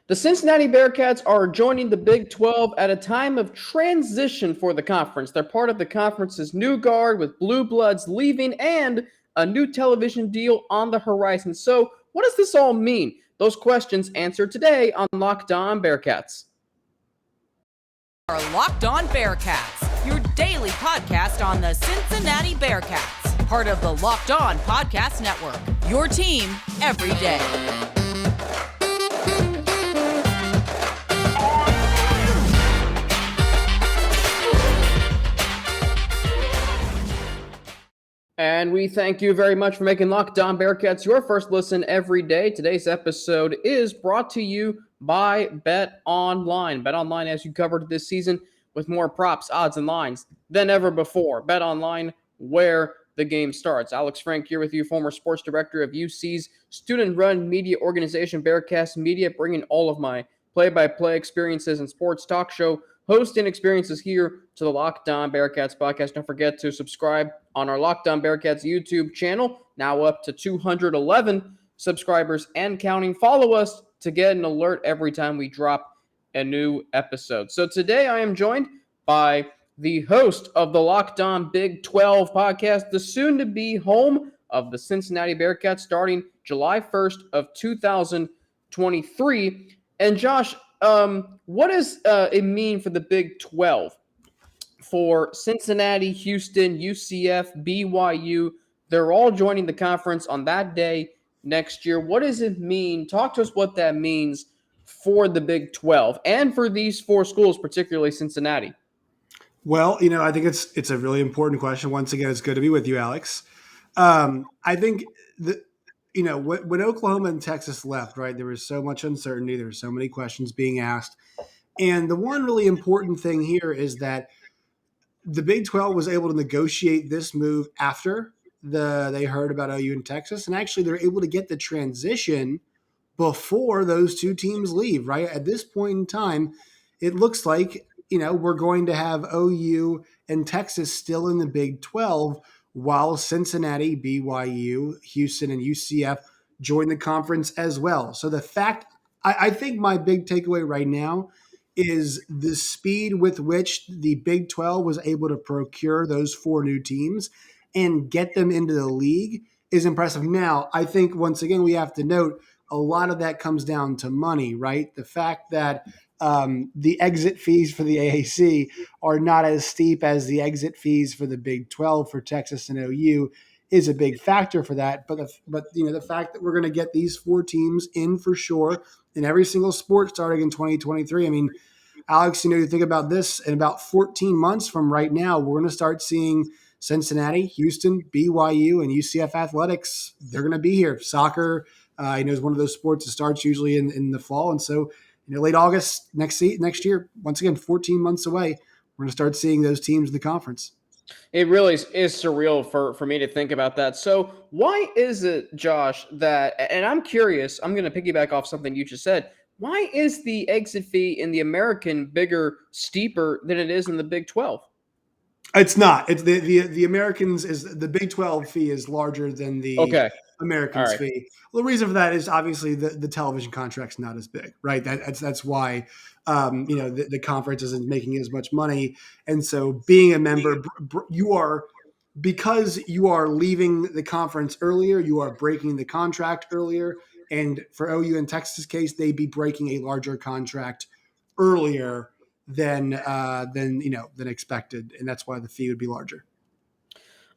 The Cincinnati Bearcats are joining the Big 12 at a time of transition for the conference. They're part of the conference's new guard with Blue Bloods leaving and a new television deal on the horizon. So, what does this all mean? Those questions answered today on Locked On Bearcats. Our Locked On Bearcats, your daily podcast on the Cincinnati Bearcats, part of the Locked On Podcast Network, your team every day. And we thank you very much for making Locked On Bearcats your first listen every day. Today's episode is brought to you by Bet Online. Bet Online has you covered this season with more props, odds, and lines than ever before. Bet Online, where the game starts. Alex Frank here with you, former sports director of UC's student-run media organization, Bearcats Media, bringing all of my play-by-play experiences and sports talk show hosting experiences here to the Locked On Bearcats podcast. Don't forget to subscribe on our Locked On Bearcats YouTube channel, now up to 211 subscribers and counting. Follow us to get an alert every time we drop a new episode. So today I am joined by the host of the Locked On Big 12 podcast, the soon-to-be home of the Cincinnati Bearcats starting July 1st of 2023. And Josh, what does it mean for the Big 12? For Cincinnati, Houston, UCF, BYU, they're all joining the conference on that day next year. What does it mean? Talk to us what that means for the Big 12 and for these four schools, particularly Cincinnati. Well, I think it's a really important question. Once again, it's good to be with you, Alex. I think that, when Oklahoma and Texas left, right, there was so much uncertainty. There were so many questions being asked. And the one really important thing here is that the Big 12 was able to negotiate this move after they heard about OU and Texas. And actually, they're able to get the transition before those two teams leave, right? At this point in time, it looks like, we're going to have OU and Texas still in the Big 12 while Cincinnati, BYU, Houston, and UCF join the conference as well. So I think my big takeaway right now is the speed with which the Big 12 was able to procure those four new teams and get them into the league is impressive. Now, I think once again, we have to note a lot of that comes down to money, right? The fact that the exit fees for the AAC are not as steep as the exit fees for the Big 12 for Texas and OU is a big factor for that. But the fact that we're going to get these four teams in for sure in every single sport starting in 2023. I mean, Alex, you think about this in about 14 months from right now, we're going to start seeing Cincinnati, Houston, BYU, and UCF athletics. They're going to be here. Soccer, is one of those sports that starts usually in the fall. And so, late August next year, once again, 14 months away, we're going to start seeing those teams in the conference. It really is surreal for me to think about that. So why is it, Josh, that, and I'm curious, I'm going to piggyback off something you just said, why is the exit fee in the American bigger, steeper than it is in the Big 12? It's not. It's the Americans is the Big 12 fee is larger than the Americans fee. Well, the reason for that is obviously the television contract's not as big, right? That's why the conference isn't making as much money, and so being a member, because you are leaving the conference earlier, you are breaking the contract earlier, and for OU and Texas case, they'd be breaking a larger contract earlier than expected, and that's why the fee would be larger.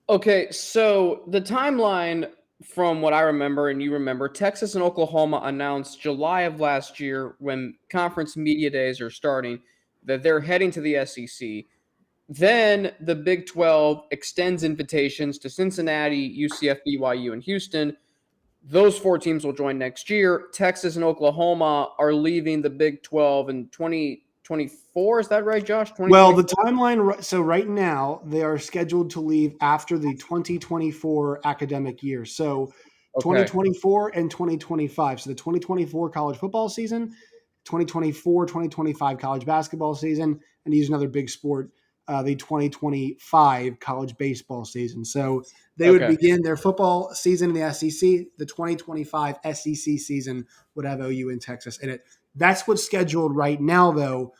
Okay, so the timeline from what I remember and you remember, Texas and Oklahoma announced July of last year when conference media days are starting that they're heading to the SEC. Then the Big 12 extends invitations to Cincinnati, UCF, BYU, and Houston. Those four teams will join next year. Texas and Oklahoma are leaving the Big 12 in 2024. Is that right, Josh? Well, the timeline, so right now they are scheduled to leave after the 2024 academic year. So 2024 and 2025. So the 2024 college football season, 2024-2025 college basketball season, and use another big sport. the 2025 college baseball season. So they would Okay. begin their football season in the SEC. The 2025 SEC season would have OU in Texas in it. That's what's scheduled right now, though.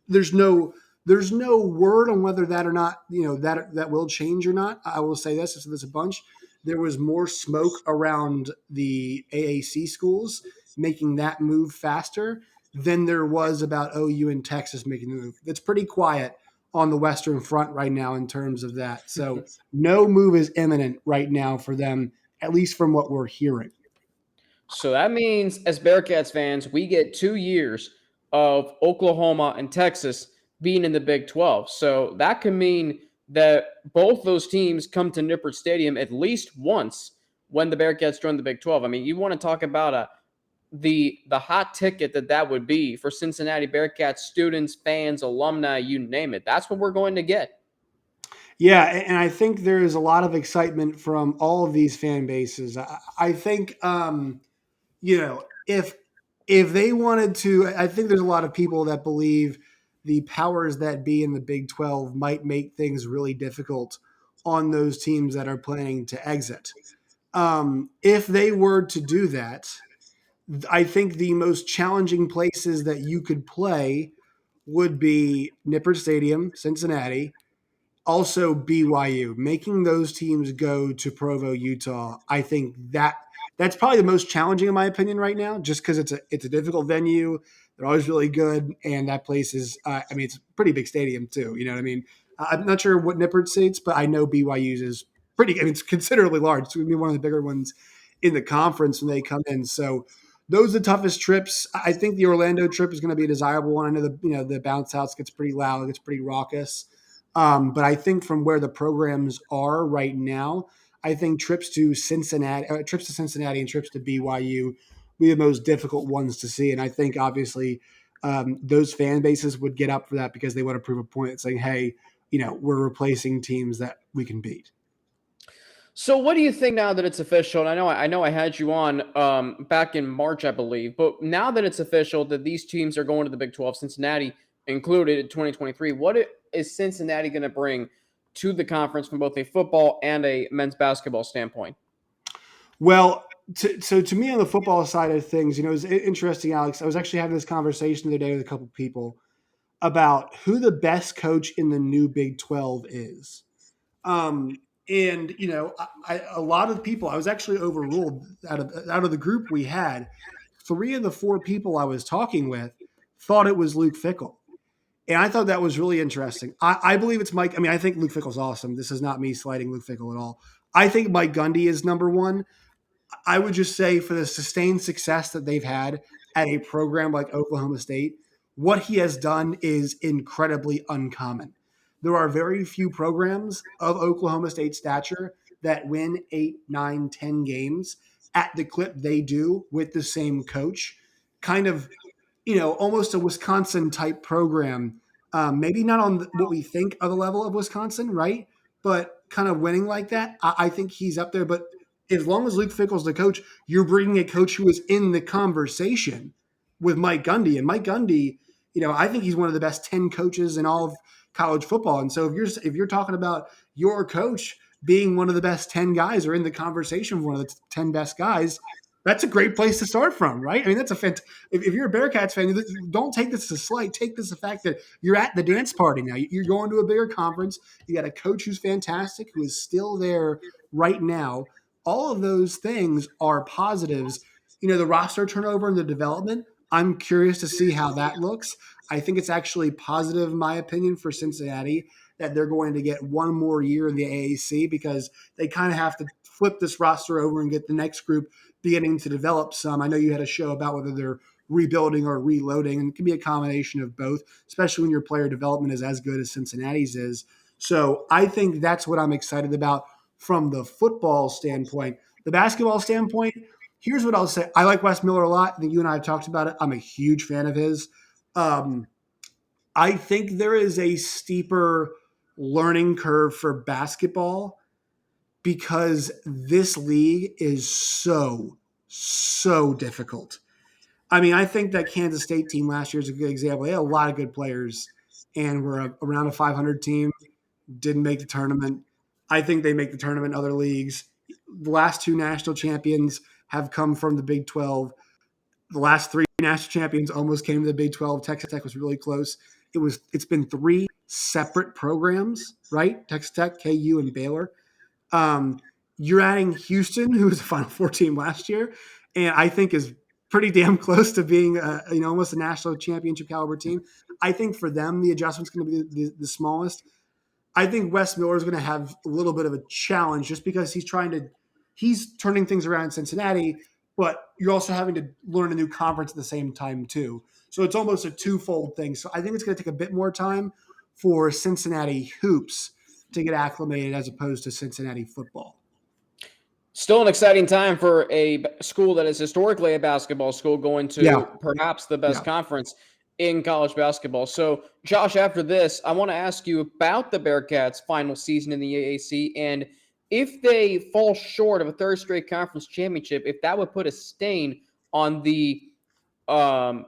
There's no word on whether that or not, that will change or not. I will say this, there's a bunch. There was more smoke around the AAC schools making that move faster than there was about OU and Texas making the move. It's pretty quiet on the Western Front right now in terms of that. So no move is imminent right now for them, at least from what we're hearing. So that means, as Bearcats fans, we get 2 years of Oklahoma and Texas being in the Big 12. So that could mean that both those teams come to Nippert Stadium at least once when the Bearcats join the Big 12. I mean, you want to talk about the hot ticket that would be for Cincinnati Bearcats students, fans, alumni, you name it. That's what we're going to get. Yeah, and I think there is a lot of excitement from all of these fan bases. I think if they wanted to, I think there's a lot of people that believe the powers that be in the Big 12 might make things really difficult on those teams that are planning to exit. If they were to do that, I think the most challenging places that you could play would be Nippert Stadium, Cincinnati, also BYU. Making those teams go to Provo, Utah, I think that's probably the most challenging in my opinion right now, just because it's a difficult venue. They're always really good, and that place is it's a pretty big stadium too. You know what I mean? I'm not sure what Nippert seats, but I know BYU's is pretty. I mean, it's considerably large. It's going to be one of the bigger ones in the conference when they come in. So those are the toughest trips. I think the Orlando trip is going to be a desirable one. I know the bounce house gets pretty loud, it gets pretty raucous. But I think from where the programs are right now, I think trips to Cincinnati and trips to BYU be the most difficult ones to see. And I think obviously those fan bases would get up for that because they want to prove a point saying, hey, we're replacing teams that we can beat. So, what do you think now that it's official? And I know I had you on back in March, I believe, but now that it's official that these teams are going to the Big 12, Cincinnati included in 2023, is Cincinnati going to bring to the conference from both a football and a men's basketball standpoint? Well, to me on the football side of things, it was interesting, Alex. I was actually having this conversation the other day with a couple of people about who the best coach in the new Big 12 is. And a lot of people, I was actually overruled out of the group we had. 3 of the 4 people I was talking with thought it was Luke Fickell. And I thought that was really interesting. I believe it's Mike. I mean, I think Luke Fickell's awesome. This is not me slighting Luke Fickell at all. I think Mike Gundy is number one. I would just say for the sustained success that they've had at a program like Oklahoma State, what he has done is incredibly uncommon. There are very few programs of Oklahoma State stature that win 8, 9, 10 games at the clip they do with the same coach. Kind of, almost a Wisconsin type program. Maybe not on what we think of the level of Wisconsin, right? But kind of winning like that. I think he's up there. But as long as Luke Fickell's the coach, you're bringing a coach who is in the conversation with Mike Gundy. And Mike Gundy, I think he's one of the best 10 coaches in all of college football. And so if you're talking about your coach being one of the best 10 guys or in the conversation with one of the 10 best guys, that's a great place to start from, right? I mean, that's if you're a Bearcats fan, don't take this as a slight. Take this as the fact that you're at the dance party now. You're going to a bigger conference. You got a coach who's fantastic, who is still there right now. All of those things are positives. The roster turnover and the development, I'm curious to see how that looks. I think it's actually positive, in my opinion, for Cincinnati that they're going to get one more year in the AAC because they kind of have to flip this roster over and get the next group beginning to develop some. I know you had a show about whether they're rebuilding or reloading, and it can be a combination of both, especially when your player development is as good as Cincinnati's is. So I think that's what I'm excited about from the football standpoint. The basketball standpoint, here's what I'll say. I like Wes Miller a lot. I think you and I have talked about it. I'm a huge fan of his. I think there is a steeper learning curve for basketball because this league is so difficult. I mean, I think that Kansas State team last year is a good example. They had a lot of good players and were around a 500 team, didn't make the tournament. I think they make the tournament in other leagues. The last two national champions have come from the Big 12. The last three national champions almost came to the Big 12. Texas Tech was really close. It's been three separate programs, right? Texas Tech, KU, and Baylor. You're adding Houston, who was the Final Four team last year, and I think is pretty damn close to being almost a national championship caliber team. I think for them the adjustment's going to be the smallest. I think Wes Miller is going to have a little bit of a challenge just because he's turning things around in Cincinnati, but you're also having to learn a new conference at the same time too. So it's almost a twofold thing. So I think it's going to take a bit more time for Cincinnati hoops to get acclimated as opposed to Cincinnati football. Still an exciting time for a school that is historically a basketball school going to perhaps the best conference in college basketball. So, Josh, after this, I want to ask you about the Bearcats' final season in the AAC, and if they fall short of a third straight conference championship, if that would put a stain on the how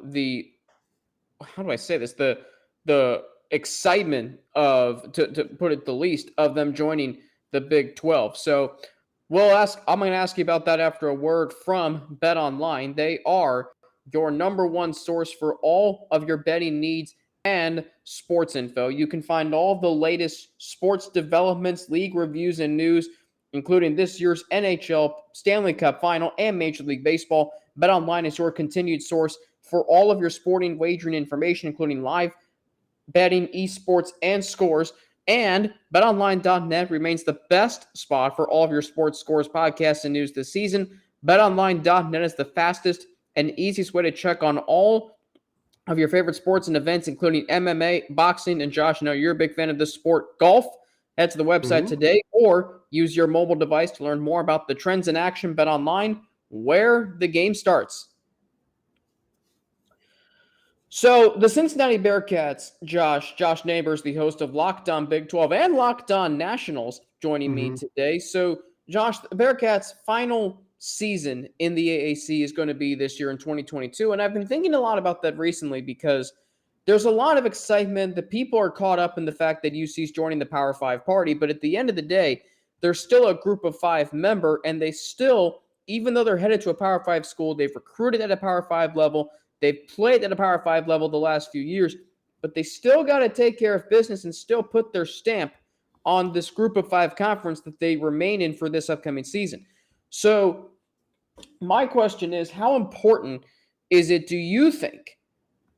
do I say this, the excitement of, to put it the least, of them joining the Big 12. So I'm going to ask you about that after a word from Bet Online. They are your number one source for all of your betting needs and sports info. You can find all the latest sports developments, league reviews, and news, including this year's NHL, Stanley Cup Final, and Major League Baseball. Bet Online is your continued source for all of your sporting wagering information, including live betting, esports, and scores. And betonline.net remains the best spot for all of your sports scores, podcasts, and news this season. Betonline.net is the fastest and easiest way to check on all of your favorite sports and events, including MMA, boxing, and Josh, I know you're a big fan of this sport, golf. Head to the website today or use your mobile device to learn more about the trends in action. BetOnline, where the game starts. So the Cincinnati Bearcats, Josh Neighbors, the host of Locked On Big 12 and Locked On Nationals, joining me today. So, Josh, the Bearcats' final season in the AAC is going to be this year in 2022, and I've been thinking a lot about that recently because there's a lot of excitement. The people are caught up in the fact that UC's joining the Power 5 party, but at the end of the day, they're still a group of 5 member, and they still, even though they're headed to a Power 5 school, they've recruited at a Power 5 level, they've played at a Power 5 level the last few years, but they still got to take care of business and still put their stamp on this group of 5 conference that they remain in for this upcoming season. So my question is, how important is it, do you think,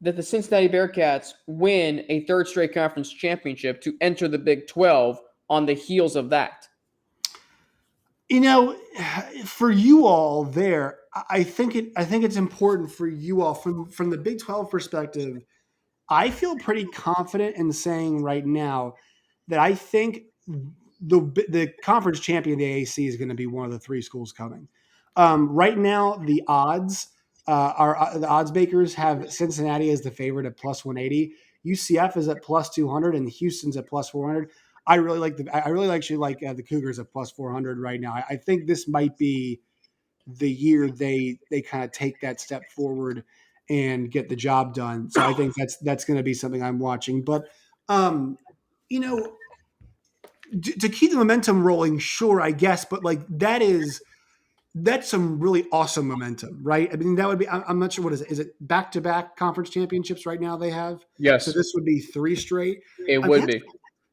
that the Cincinnati Bearcats win a third straight conference championship to enter the Big 12 on the heels of that? You know, for you all there, I think it's important for you all from the Big 12 perspective. I feel pretty confident in saying right now that I think the conference champion of the AAC is going to be one of the 3 schools coming. Right now, the odds the odds makers have Cincinnati as the favorite at plus 180. UCF is at plus 200, and Houston's at plus 400. I really like the Cougars at plus 400 right now. I think this might be the year they kind of take that step forward and get the job done. So I think that's going to be something I'm watching. But you know, to keep the momentum rolling, sure, I guess. But like that's some really awesome momentum, right? I mean, that would be. I'm not sure what is it. Is it back-to-back conference championships right now they have? Yes. So this would be 3 straight. It would be.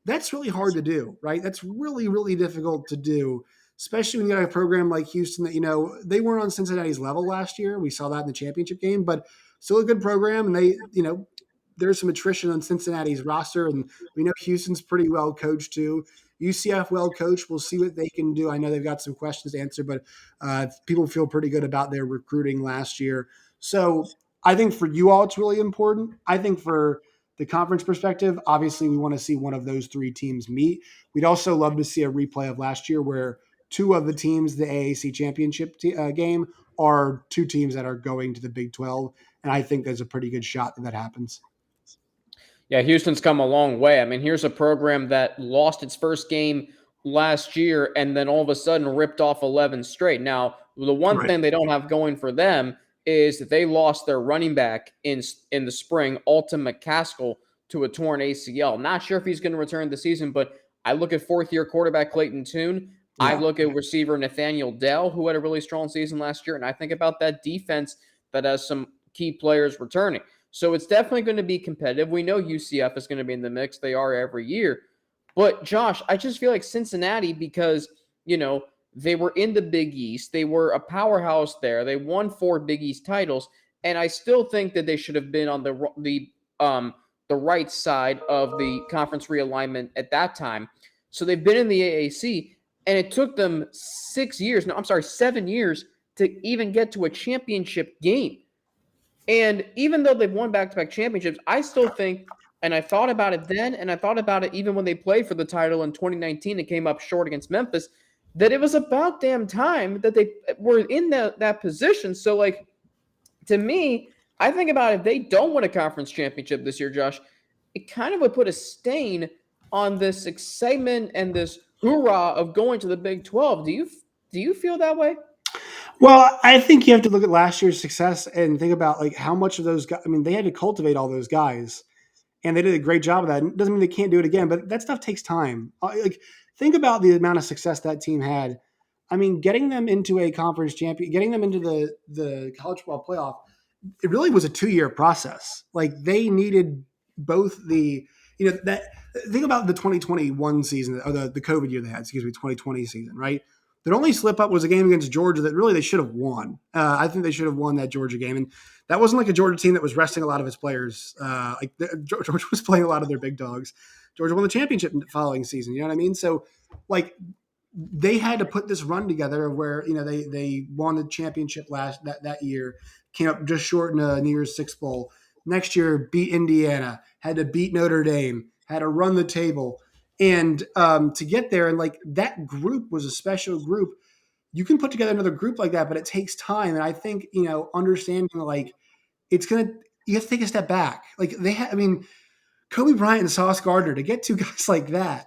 That's really hard to do, right? That's really, really difficult to do, especially when you got a program like Houston that, they weren't on Cincinnati's level last year. We saw that in the championship game, but still a good program. And they, there's some attrition on Cincinnati's roster, and we know Houston's pretty well coached too. UCF well coached. We'll see what they can do. I know they've got some questions to answer, but people feel pretty good about their recruiting last year. So I think for you all, it's really important. I think for the conference perspective, obviously we want to see one of those 3 teams meet. We'd also love to see a replay of last year where 2 of the teams, the AAC championship game, are 2 teams that are going to the Big 12. And I think there's a pretty good shot that happens. Yeah, Houston's come a long way. I mean, here's a program that lost its first game last year and then all of a sudden ripped off 11 straight. Now, the one thing they don't have going for them is that they lost their running back in the spring, Alton McCaskill, to a torn ACL. Not sure if he's going to return this season, but I look at fourth-year quarterback Clayton Tune. I Yeah. look at receiver Nathaniel Dell, who had a really strong season last year, and I think about that defense that has some key players returning. So it's definitely going to be competitive. We know UCF is going to be in the mix. They are every year. But Josh, I just feel like Cincinnati, because, they were in the Big East. They were a powerhouse there. They won 4 Big East titles, and I still think that they should have been on the right side of the conference realignment at that time. So they've been in the AAC, and it took them 7 years to even get to a championship game. And even though they've won back-to-back championships, I still think, and I thought about it then, and I thought about it even when they played for the title in 2019 and came up short against Memphis, that it was about damn time that they were in that position. So, to me, I think about if they don't win a conference championship this year, Josh, it kind of would put a stain on this excitement and this hoorah of going to the Big 12. Do you feel that way? Well, I think you have to look at last year's success and think about like how much of those guys. I mean, they had to cultivate all those guys, and they did a great job of that. It doesn't mean they can't do it again, but that stuff takes time. Like, think about the amount of success that team had. I mean, getting them into a conference champion, getting them into the college football playoff, it really was a 2-year process. Like they needed both that. Think about the 2021 season or the COVID year they had. Excuse me, 2020 season, right? Their only slip up was a game against Georgia that really they should have won. I think they should have won that Georgia game, and that wasn't like a Georgia team that was resting a lot of its players. Georgia was playing a lot of their big dogs. Georgia won the championship the following season. You know what I mean? So, like, they had to put this run together where they won the championship that year, came up just short in a New Year's Six bowl. Next year, beat Indiana, had to beat Notre Dame, had to run the table. And to get there, and like that group was a special group. You can put together another group like that, but it takes time. And I think, understanding like you have to take a step back. Like Kobe Bryant and Sauce Gardner, to get 2 guys like that,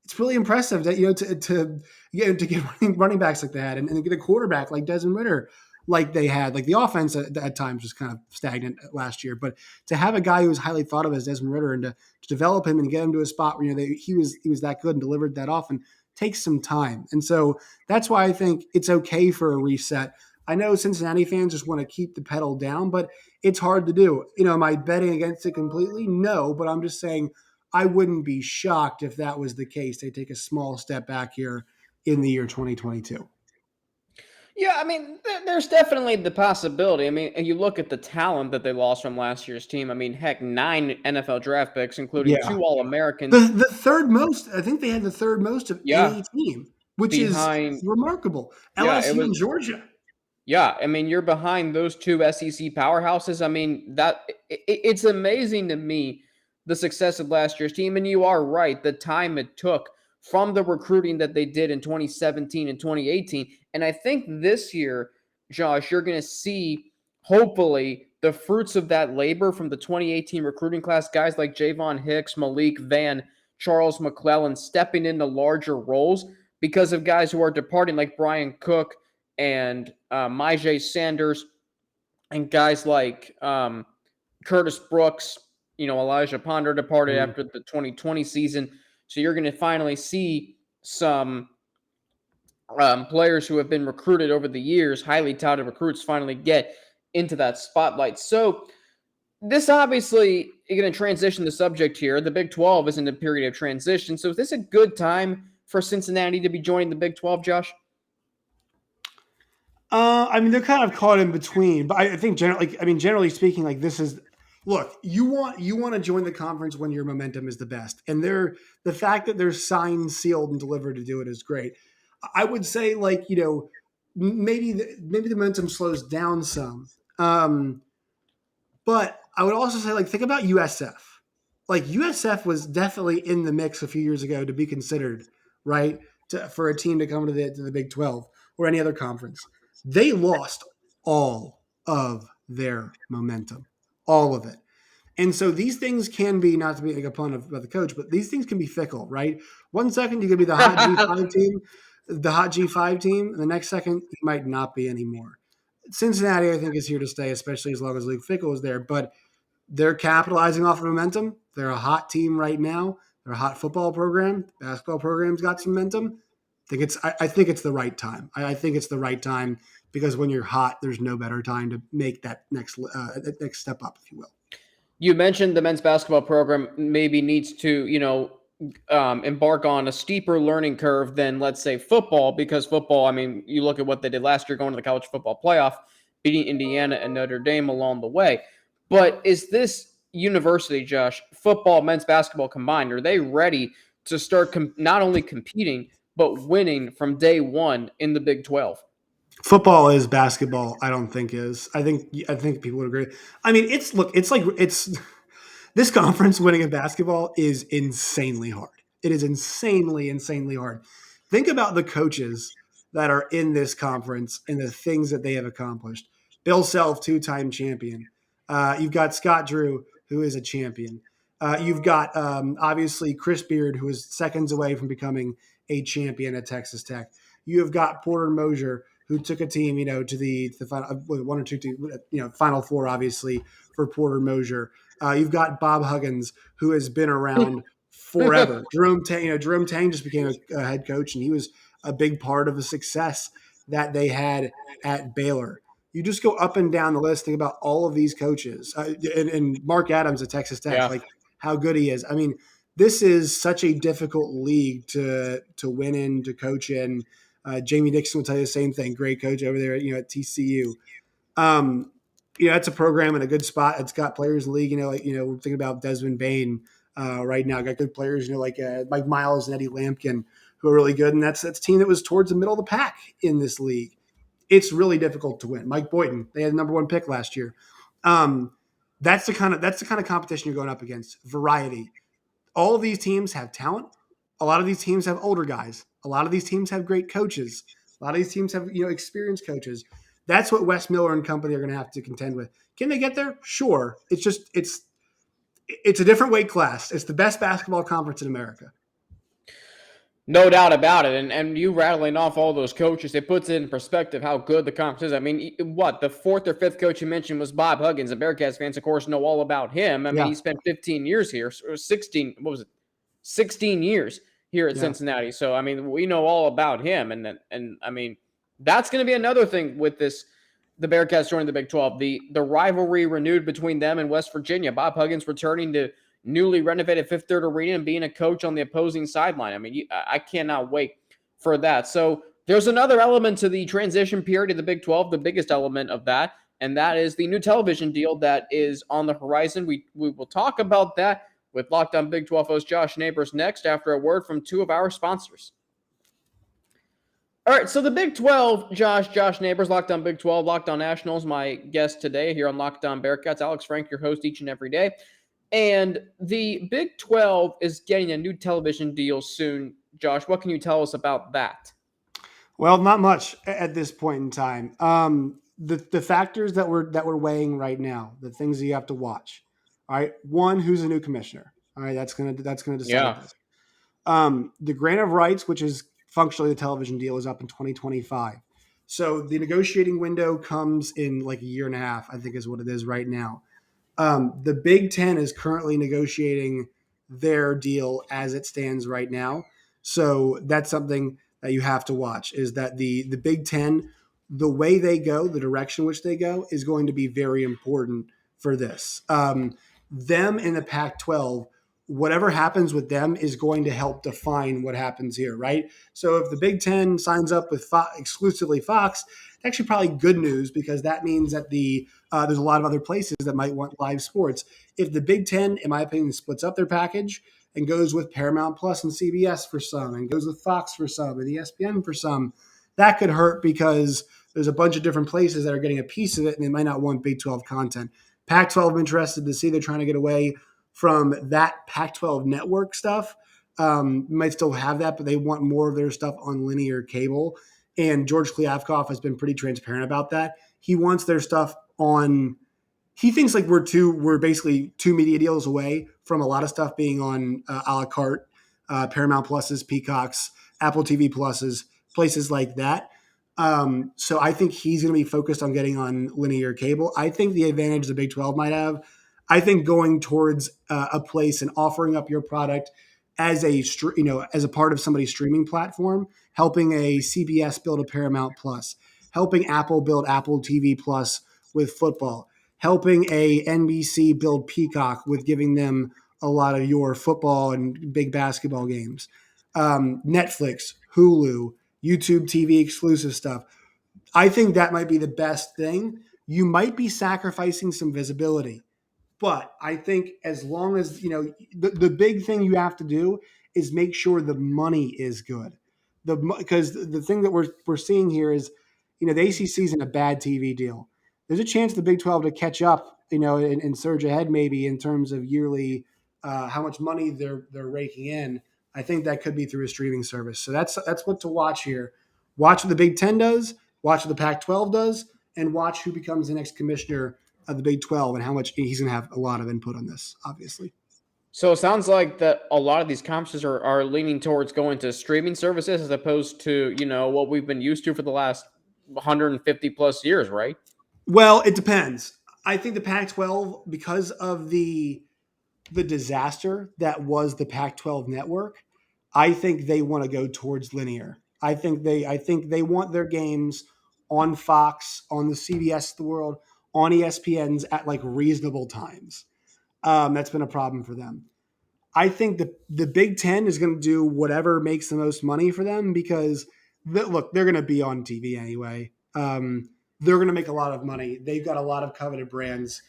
it's really impressive that, to get running backs like that and get a quarterback like Desmond Ritter like they had. Like the offense at times was kind of stagnant last year, but to have a guy who was highly thought of as Desmond Ritter and to develop him and get him to a spot where he was that good and delivered that often takes some time. And so that's why I think it's okay for a reset. I know Cincinnati fans just want to keep the pedal down, but it's hard to do. Am I betting against it completely? No, but I'm just saying I wouldn't be shocked if that was the case. They take a small step back here in the year 2022. Yeah, I mean, there's definitely the possibility. I mean, and you look at the talent that they lost from last year's team. I mean, heck, 9 NFL draft picks, including 2 All-Americans. The third most, I think they had the third most of any team, which is remarkable. LSU and Georgia. Yeah, I mean, you're behind those 2 SEC powerhouses. I mean, it's amazing to me, the success of last year's team. And you are right, the time it took from the recruiting that they did in 2017 and 2018. And I think this year, Josh, you're going to see, hopefully, the fruits of that labor from the 2018 recruiting class, guys like Javon Hicks, Malik Vann, Charles McClellan stepping into larger roles because of guys who are departing like Brian Cook and Myjai Sanders and guys like Curtis Brooks, Elijah Ponder departed after the 2020 season. So you're going to finally see some players who have been recruited over the years, highly touted recruits, finally get into that spotlight. So this obviously is going to transition the subject here. The Big 12 is in a period of transition. So is this a good time for Cincinnati to be joining the Big 12, Josh? I mean, they're kind of caught in between, but I think generally speaking, like this is, look, you want to join the conference when your momentum is the best, and the fact that they're signed, sealed, and delivered to do it is great. I would say, like, maybe the momentum slows down some, but I would also say, like, think about USF. Like USF was definitely in the mix a few years ago to be considered, right, for a team to come to the Big 12 or any other conference. They lost all of their momentum, all of it. And so these things can be, not to be like a pun about the coach, but these things can be fickle, right? 1 second you could be the hot G5 team, and the next second you might not be anymore. Cincinnati, I think, is here to stay, especially as long as Luke Fickell is there. But they're capitalizing off of momentum. They're a hot team right now. They're a hot football program. Basketball program's got some momentum. I think it's the right time. I think it's the right time because when you're hot, there's no better time to make that next step up, if you will. You mentioned the men's basketball program maybe needs to, embark on a steeper learning curve than, let's say, football, because football, I mean, you look at what they did last year going to the college football playoff, beating Indiana and Notre Dame along the way. But is this university, Josh, football, men's basketball combined, are they ready to start not only competing, but winning from day one in the Big 12? Football is basketball. I don't think is. I think people would agree. I mean, it's this conference winning in basketball is insanely hard. It is insanely hard. Think about the coaches that are in this conference and the things that they have accomplished. Bill Self, two-time champion. You've got Scott Drew, who is a champion. You've got obviously Chris Beard, who is seconds away from becoming a champion at Texas Tech. You have got Porter Moser, who took a team, to the final, one or two, Final Four, obviously, for Porter Moser. You've got Bob Huggins, who has been around forever. Jerome Tang just became a head coach, and he was a big part of the success that they had at Baylor. You just go up and down the list, think about all of these coaches, and Mark Adams at Texas Tech, Yeah. like how good he is. I mean, this is such a difficult league to win in, to coach in. Jamie Dixon will tell you the same thing. Great coach over there, at TCU. It's a program in a good spot. It's got players in the league. We're thinking about Desmond Bain right now. Got good players, like Mike Miles and Eddie Lampkin, who are really good. And that's a team that was towards the middle of the pack in this league. It's really difficult to win. Mike Boynton, they had the number one pick last year. That's the kind of competition you're going up against. Variety. All of these teams have talent. A lot of these teams have older guys. A lot of these teams have great coaches. A lot of these teams have experienced coaches. That's what Wes Miller and company are going to have to contend with. Can they get there? Sure. It's a different weight class. It's the best basketball conference in America. No doubt about it. And you rattling off all those coaches, it puts it in perspective how good the conference is. I mean, the fourth or fifth coach you mentioned was Bob Huggins. The Bearcats fans, of course, know all about him. I mean, he spent 15 years here, or 16, 16 years here at Cincinnati. So, I mean, we know all about him. And I mean, that's going to be another thing with the Bearcats joining the Big 12. The rivalry renewed between them and West Virginia. Bob Huggins returning to newly renovated Fifth Third Arena and being a coach on the opposing sideline. I mean, I cannot wait for that. So there's another element to the transition period of the Big 12, the biggest element of that, and that is the new television deal that is on the horizon. We will talk about that with Locked On Big 12 host Josh Neighbors next after a word from two of our sponsors. All right, so the Big 12, Josh Neighbors, Locked On Big 12, Locked On Nationals, my guest today here on Locked On Bearcats. Alex Frank, your host each and every day. And the Big 12 is getting a new television deal soon. Josh, what can you tell us about that? Well, not much at this point in time. The factors that we're weighing right now, the things that you have to watch. All right, one, who's a new commissioner? All right, that's gonna decide this. The grant of rights, which is functionally the television deal, is up in 2025. So the negotiating window comes in like a year and a half, I think is what it is right now. The Big Ten is currently negotiating their deal as it stands right now. So that's something that you have to watch, is that the Big Ten, the way they go, the direction which they go is going to be very important for this. Them in the Pac-12, whatever happens with them is going to help define what happens here, right? So if the Big Ten signs up with exclusively Fox, it's actually probably good news, because that means that there's a lot of other places that might want live sports. If the Big Ten, in my opinion, splits up their package and goes with Paramount Plus and CBS for some, and goes with Fox for some, and ESPN for some, that could hurt, because there's a bunch of different places that are getting a piece of it, and they might not want Big 12 content. Pac-12, I'm interested to see. They're trying to get away from that Pac-12 network stuff. Might still have that, but they want more of their stuff on linear cable. And George Kliavkoff has been pretty transparent about that. He wants their stuff on. He thinks like we're basically two media deals away from a lot of stuff being on a la carte, Paramount Pluses, Peacocks, Apple TV Pluses, places like that. So I think he's going to be focused on getting on linear cable. I think the advantage the Big 12 might have, I think going towards a place and offering up your product as as a part of somebody's streaming platform, helping a CBS build a Paramount Plus, helping Apple build Apple TV Plus with football, helping a NBC build Peacock with giving them a lot of your football and big basketball games, Netflix, Hulu, YouTube TV exclusive stuff. I think that might be the best thing. You might be sacrificing some visibility, but I think as long as, the big thing you have to do is make sure the money is good. Because the thing that we're seeing here is, the ACC is in a bad TV deal. There's a chance the Big 12 to catch up, and surge ahead maybe in terms of yearly how much money they're raking in. I think that could be through a streaming service. So that's what to watch here. Watch what the Big Ten does. Watch what the Pac-12 does, and watch who becomes the next commissioner of the Big 12 and how much he's going to have a lot of input on this, obviously. So it sounds like that a lot of these conferences are leaning towards going to streaming services as opposed to, what we've been used to for the last 150 plus years, right? Well, it depends. I think the Pac-12, because of the disaster that was the Pac-12 network, I think they want to go towards linear. I think they want their games on Fox, on the CBS of the world, on ESPN's at like reasonable times. That's been a problem for them. I think the Big Ten is going to do whatever makes the most money for them because look, they're going to be on TV anyway. They're going to make a lot of money. They've got a lot of coveted brands.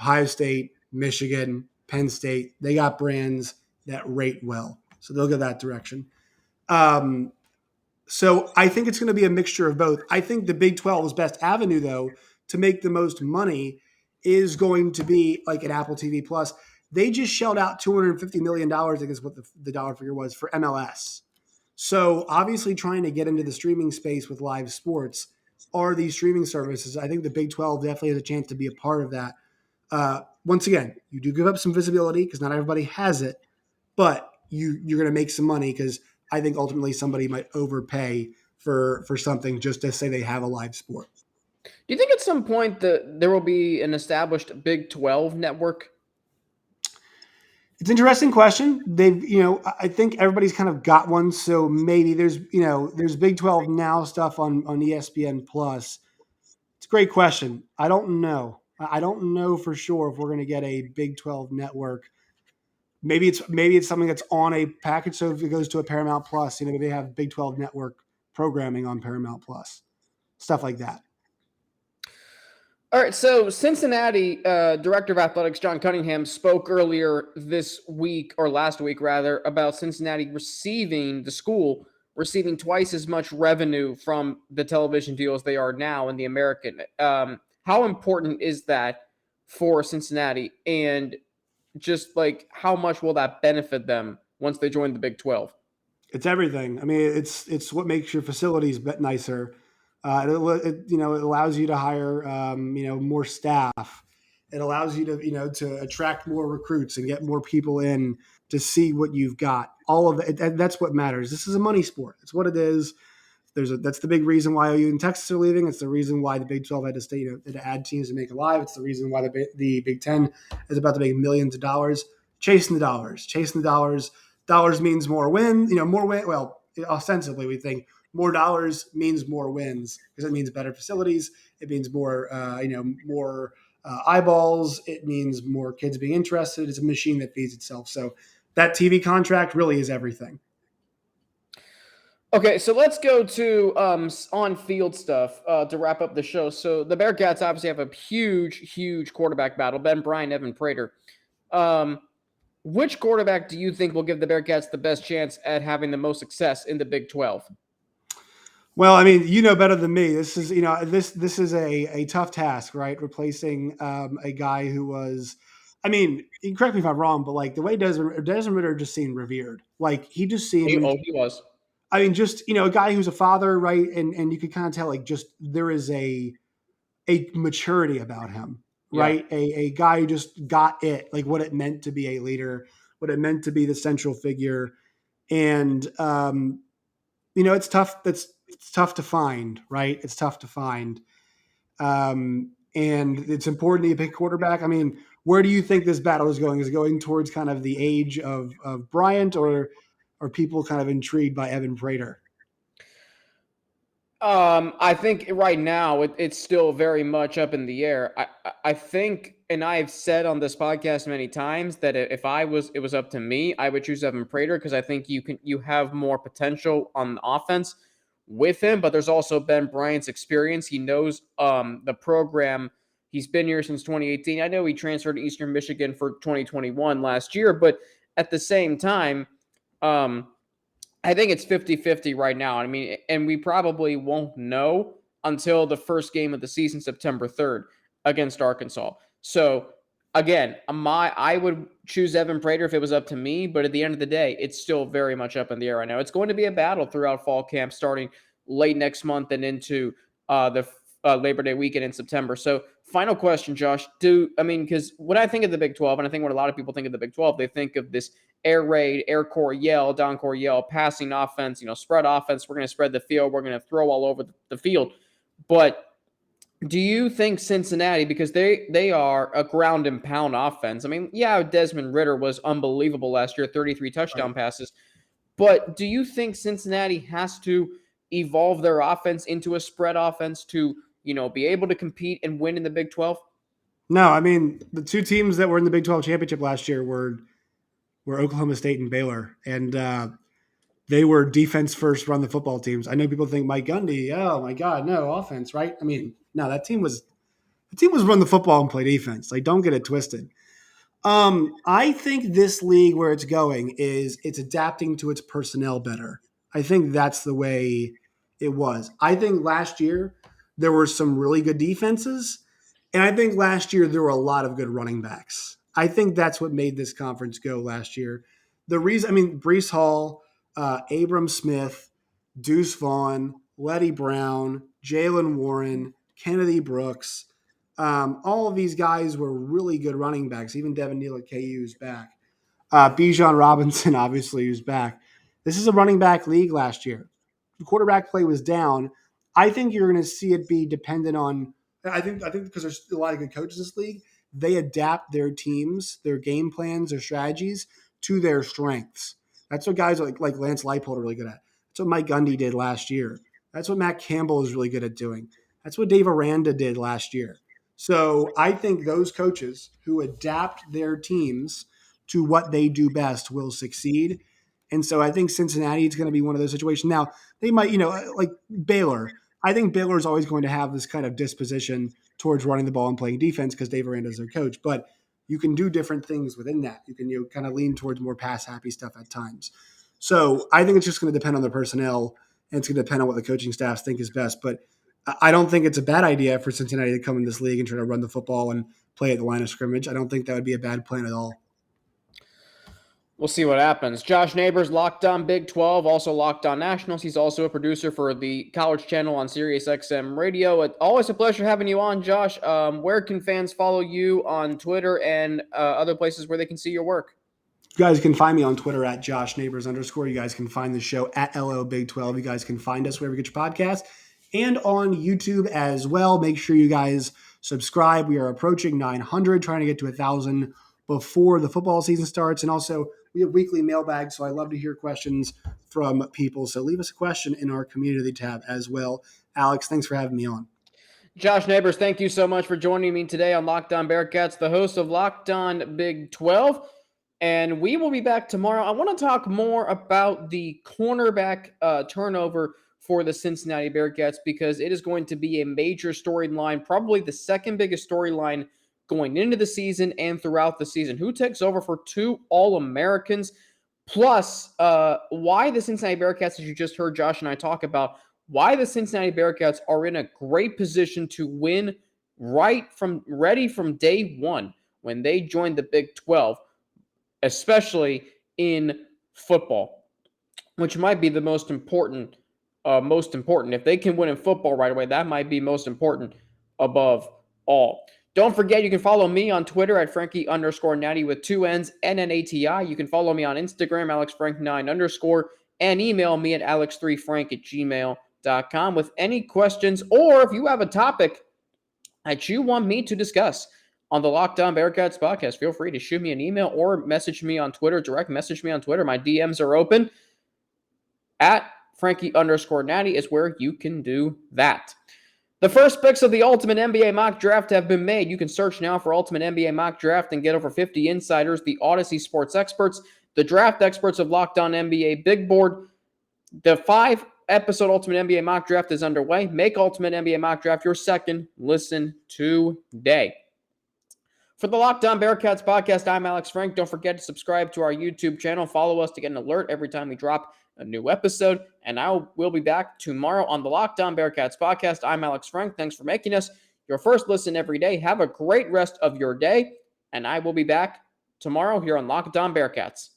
Ohio State, Michigan, Penn State, they got brands that rate well. So they'll go that direction. Um, so I think it's going to be a mixture of both. I think the Big 12's best avenue, though, to make the most money is going to be like an Apple TV Plus. They just shelled out $250 million, I guess what the dollar figure was, for MLS. So obviously trying to get into the streaming space with live sports are these streaming services. I think the Big 12 definitely has a chance to be a part of that. Once again, you do give up some visibility because not everybody has it, but you're going to make some money because I think ultimately somebody might overpay for something just to say they have a live sport. Do you think at some point that there will be an established Big 12 network? It's an interesting question. I think everybody's kind of got one. So maybe there's Big 12 now stuff on ESPN Plus. It's a great question. I don't know. I don't know for sure if we're going to get a Big 12 network. Maybe it's something that's on a package. So if it goes to a Paramount Plus, they have Big 12 network programming on Paramount Plus, stuff like that. All right, so Cincinnati Director of Athletics John Cunningham spoke earlier this week, or last week rather, about Cincinnati the school receiving twice as much revenue from the television deal as they are now in the American. How important is that for Cincinnati, and just like how much will that benefit them once they join the Big 12? It's everything. I mean, it's what makes your facilities nicer. It allows you to hire more staff. It allows you to attract more recruits and get more people in to see what you've got. All of it. That's what matters. This is a money sport. It's what it is. That's the big reason why OU and Texas are leaving. It's the reason why the Big 12 had to stay to add teams to make it live. It's the reason why the Big 10 is about to make millions of dollars. Chasing the dollars. Chasing the dollars. Dollars means more win. More win. Well, ostensibly, we think more dollars means more wins because it means better facilities. It means more, more eyeballs. It means more kids being interested. It's a machine that feeds itself. So that TV contract really is everything. Okay, so let's go to on-field stuff to wrap up the show. So the Bearcats obviously have a huge quarterback battle. Ben Bryant, Evan Prater. Which quarterback do you think will give the Bearcats the best chance at having the most success in the Big 12? Well, I mean, better than me. This is this is a tough task, right? Replacing a guy who was, I mean, correct me if I'm wrong, but like the way Desmond Ritter just seemed revered. Like he just seemed. He was. I mean, just a guy who's a father, right? And you could kind of tell, like, just there is a maturity about him, right? Yeah. A guy who just got it, like what it meant to be a leader, what it meant to be the central figure, and it's tough. It's tough to find, right? It's tough to find, and it's important that you pick quarterback. I mean, Where do you think this battle is going? Is it going towards kind of the age of Bryant, or are people kind of intrigued by Evan Prater? I think right now it's still very much up in the air. I think, and I've said on this podcast many times that if it was up to me, I would choose Evan Prater because I think you have more potential on the offense with him. But there's also Ben Bryant's experience. He knows the program. He's been here since 2018. I know he transferred to Eastern Michigan for 2021 last year, but at the same time, um, I think it's 50-50 right now. I mean, and we probably won't know until the first game of the season, September 3rd, against Arkansas. So again, I would choose Evan Prater if it was up to me, but at the end of the day, it's still very much up in the air right now. It's going to be a battle throughout fall camp, starting late next month and into the Labor Day weekend in September. So, final question, Josh. Because when I think of the Big 12, and I think when a lot of people think of the Big 12, they think of this air raid, air Coryell, Don Coryell, passing offense, spread offense. We're going to spread the field. We're going to throw all over the field. But do you think Cincinnati, because they are a ground and pound offense? I mean, yeah, Desmond Ridder was unbelievable last year, 33 touchdown passes. But do you think Cincinnati has to evolve their offense into a spread offense to, be able to compete and win in the Big 12? No, I mean, the two teams that were in the Big 12 championship last year were Oklahoma State and Baylor, and they were defense first, run the football teams. I know people think Mike Gundy, oh my God, no offense, right? I mean, no, that team was run the football and play defense. Like, don't get it twisted. I think this league, where it's going, is it's adapting to its personnel better. I think that's the way it was. I think last year there were some really good defenses, and I think last year there were a lot of good running backs. I think that's what made this conference go last year. The reason, Brees Hall, Abram Smith, Deuce Vaughn, Letty Brown, Jalen Warren, Kennedy Brooks. All of these guys were really good running backs. Even Devin Neal at KU is back. Bijan Robinson, obviously, who's back. This is a running back league last year. The quarterback play was down. I think you're going to see it be dependent on. I think because there's a lot of good coaches in this league, they adapt their teams, their game plans, their strategies to their strengths. That's what guys like Lance Leipold are really good at. That's what Mike Gundy did last year. That's what Matt Campbell is really good at doing. That's what Dave Aranda did last year. So I think those coaches who adapt their teams to what they do best will succeed. And so I think Cincinnati is going to be one of those situations. Now, they might, like Baylor. I think Baylor is always going to have this kind of disposition towards running the ball and playing defense because Dave Aranda is their coach. But you can do different things within that. You can kind of lean towards more pass-happy stuff at times. So I think it's just going to depend on the personnel, and it's going to depend on what the coaching staffs think is best. But I don't think it's a bad idea for Cincinnati to come in this league and try to run the football and play at the line of scrimmage. I don't think that would be a bad plan at all. We'll see what happens. Josh Neighbors, Locked On Big 12, also Locked On Nationals. He's also a producer for the college channel on Sirius XM Radio. It's always a pleasure having you on, Josh. Where can fans follow you on Twitter and other places where they can see your work? You guys can find me on Twitter at @JoshNeighbors_. You guys can find the show at LO Big 12. You guys can find us wherever you get your podcast and on YouTube as well. Make sure you guys subscribe. We are approaching 900, trying to get to 1,000 before the football season starts. And also, we have weekly mailbags, so I love to hear questions from people. So leave us a question in our community tab as well. Alex, thanks for having me on. Josh Neighbors, thank you so much for joining me today on Locked On Bearcats, the host of Locked On Big 12. And we will be back tomorrow. I want to talk more about the cornerback turnover for the Cincinnati Bearcats because it is going to be a major storyline, probably the second biggest storyline going into the season and throughout the season. Who takes over for two All-Americans? Plus, why the Cincinnati Bearcats, as you just heard Josh and I talk about, why the Cincinnati Bearcats are in a great position to win ready from day one when they joined the Big 12, especially in football, which might be the most important. If they can win in football right away, that might be most important above all. Don't forget, you can follow me on Twitter at Frankie_Natty with 2 N's, NNATI. You can follow me on Instagram, AlexFrank9_, and email me at alex3frank@gmail.com with any questions, or if you have a topic that you want me to discuss on the Locked On Bearcats podcast. Feel free to shoot me an email or message me on Twitter. Direct message me on Twitter. My DMs are open. At Frankie_Natty is where you can do that. The first picks of the Ultimate NBA Mock Draft have been made. You can search now for Ultimate NBA Mock Draft and get over 50 insiders, the Odyssey Sports experts, the draft experts of Locked On NBA Big Board. The 5-episode Ultimate NBA Mock Draft is underway. Make Ultimate NBA Mock Draft your second listen today. For the Locked On Bearcats podcast, I'm Alex Frank. Don't forget to subscribe to our YouTube channel. Follow us to get an alert every time we drop a new episode. And I will be back tomorrow on the Locked On Bearcats podcast. I'm Alex Frank. Thanks for making us your first listen every day. Have a great rest of your day. And I will be back tomorrow here on Locked On Bearcats.